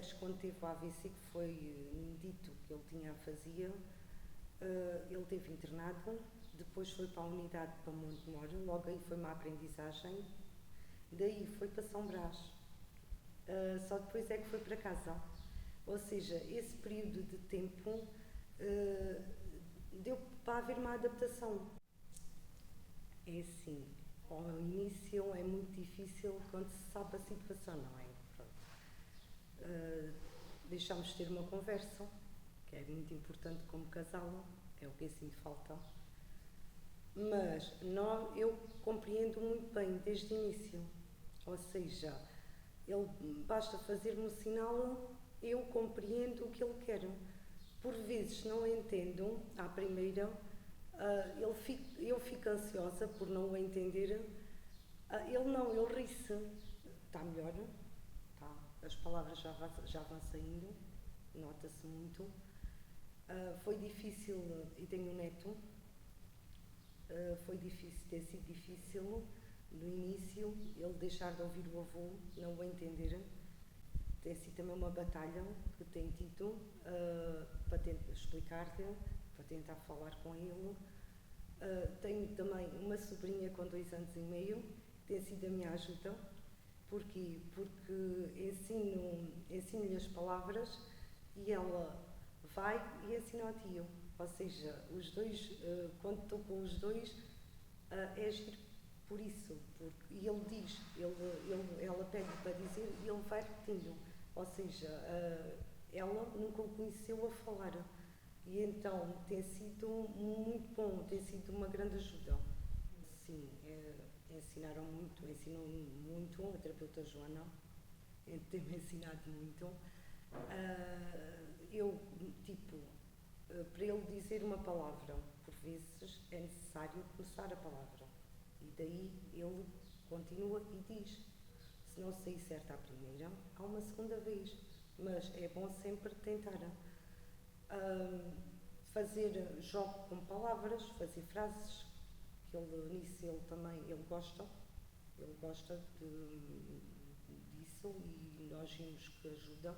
Sérgio, quando teve o AVC, que foi dito que ele tinha afasia, ele teve internado, depois foi para a unidade para Montemor, logo aí foi uma aprendizagem, daí foi para São Brás, só depois é que foi para casa. Ou seja, esse período de tempo deu para haver uma adaptação. É assim, ao início é muito difícil quando se sabe a situação, não é? Deixámos de ter uma conversa, que é muito importante como casal, é o que eu sinto falta. Mas eu compreendo muito bem desde o início, ou seja, ele basta fazer-me um sinal, eu compreendo o que ele quer. Por vezes não entendo à primeira, eu fico ansiosa por não o entender, ele ri-se, está melhor, tá, as palavras já vão saindo, nota-se muito. Foi difícil, e tenho um neto, tem sido difícil no início ele deixar de ouvir o avô, não o entender. Tem sido também uma batalha que tenho tido para tentar explicar-lhe, para tentar falar com ele. Tenho também uma sobrinha com 2 anos e meio, que tem sido a minha ajuda. Porquê? Porque ensino-lhe as palavras e ela vai e ensina ao tio. Ou seja, os dois, quando estou com os dois, é agir por isso. E ele diz, ela pede para dizer e ele vai repetindo. Ou seja, ela nunca o conheceu a falar. E então tem sido muito bom, tem sido uma grande ajuda. Sim, ensinam muito, a terapeuta Joana tem-me ensinado muito. Para ele dizer uma palavra, por vezes é necessário começar a palavra. E daí ele continua e diz. Se não sair certo à primeira, há uma segunda vez. Mas é bom sempre tentar fazer jogo com palavras, fazer frases, que nisso ele gosta disso e nós vimos que ajuda,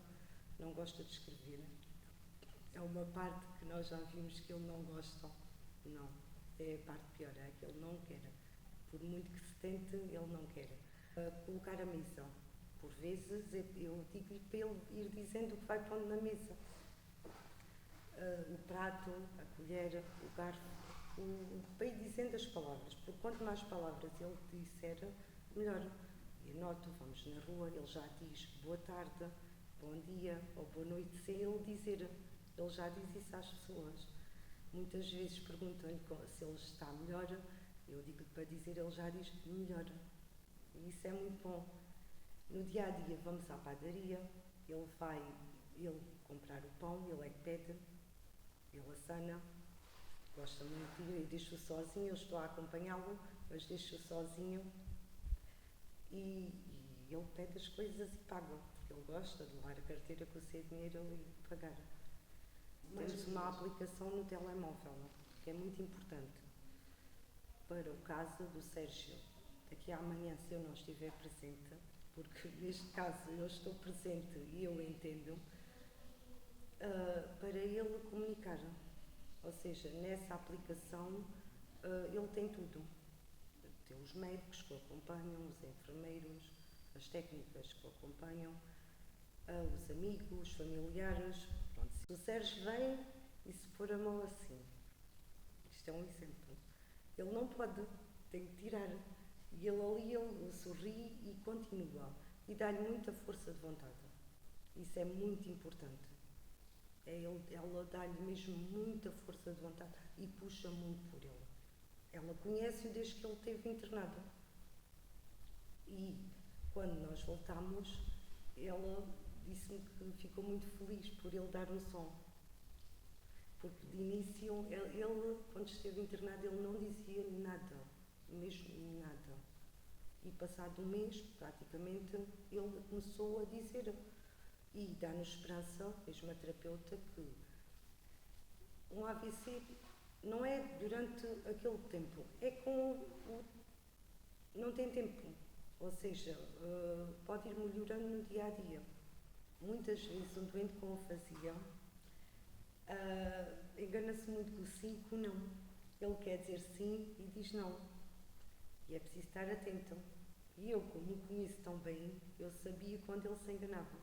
não gosta de escrever. É uma parte que nós já vimos que ele não gosta, não, é a parte pior, é que ele não quer, por muito que se tente, ele não quer. Colocar a mesa, por vezes eu digo-lhe para ele ir dizendo o que vai pondo na mesa. O prato, a colher, o garfo, para ir dizendo as palavras, porque quanto mais palavras ele disser, melhor. Eu noto, vamos na rua, ele já diz boa tarde, bom dia ou boa noite, sem ele dizer, ele já diz isso às pessoas. Muitas vezes perguntam-lhe se ele está melhor, eu digo-lhe para dizer, ele já diz melhor. E isso é muito bom. No dia a dia vamos à padaria, ele vai comprar o pão, ele é que pede, ele assana, gosta muito de ir, eu deixo-o sozinho, eu estou a acompanhá-lo, mas deixo-o sozinho e ele pede as coisas e paga, porque ele gosta de levar a carteira com o seu dinheiro e pagar. Temos uma aplicação no telemóvel, que é muito importante para o caso do Sérgio. Daqui a amanhã, se eu não estiver presente, porque neste caso eu estou presente e eu entendo, para ele comunicar. Ou seja, nessa aplicação ele tem tudo. Tem os médicos que o acompanham, os enfermeiros, as técnicas que o acompanham, os amigos, os familiares. Pronto. Se o Sérgio vem e se pôr a mão assim, isto é um exemplo, ele não pode, tem que tirar. E ele sorri e continua. E dá-lhe muita força de vontade. Isso é muito importante. Ela dá-lhe mesmo muita força de vontade e puxa muito por ele. Ela conhece-o desde que ele esteve internado. E quando nós voltámos, ela disse-me que ficou muito feliz por ele dar um som. Porque de início, ele quando esteve internado, ele não dizia nada, mesmo nada. E passado um mês, praticamente, ele começou a dizer. E dá-nos esperança, mesmo a terapeuta, que um AVC não é durante aquele tempo, é não tem tempo, ou seja, pode ir melhorando no dia a dia. Muitas vezes um doente com afasia engana-se muito com o sim e com o não. Ele quer dizer sim e diz não. E é preciso estar atento. E eu, como o conheço tão bem, eu sabia quando ele se enganava.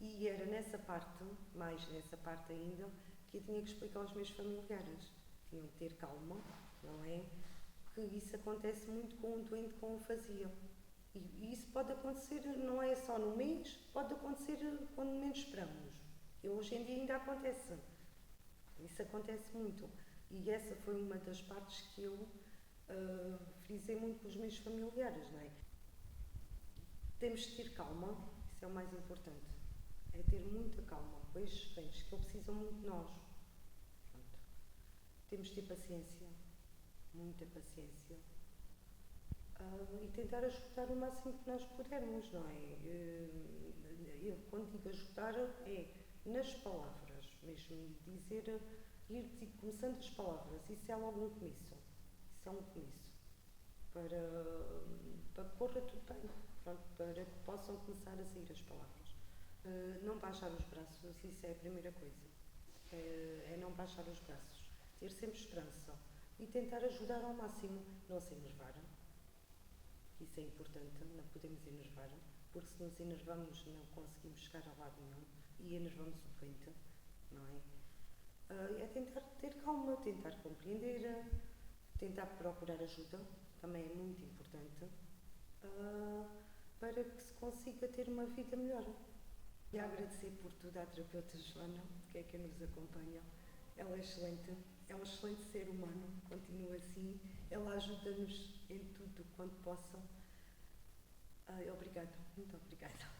E era nessa parte, mais nessa parte ainda, que eu tinha que explicar aos meus familiares. Tinham que ter calma, não é? Que isso acontece muito com um doente com afasia. E isso pode acontecer, não é só no mês, pode acontecer quando menos esperamos. E hoje em dia ainda acontece. Isso acontece muito. E essa foi uma das partes que eu frisei muito com os meus familiares, não é? Temos de ter calma, isso é o mais importante. É ter muita calma, pois doentes que precisam muito de nós. Pronto. Temos de ter paciência, muita paciência. E tentar ajudar o máximo que nós pudermos, não é? Eu, quando digo ajudar, é nas palavras, mesmo dizer, ir começando as palavras, isso é logo um começo. Isso é um começo. Para que corra tudo bem, pronto, para que possam começar a sair as palavras. Não baixar os braços, isso é a primeira coisa. É não baixar os braços. Ter sempre esperança. E tentar ajudar ao máximo. Não se enervar. Isso é importante, não podemos enervar, porque se nos enervamos não conseguimos chegar a lado nenhum e enervamos o doente, não é? É tentar ter calma, tentar compreender, tentar procurar ajuda, também é muito importante, para que se consiga ter uma vida melhor. E agradecer por tudo à terapeuta Joana, que é quem nos acompanha. Ela é excelente, é um excelente ser humano, continua assim. Ela ajuda-nos em tudo quanto possa. Obrigada, muito obrigada.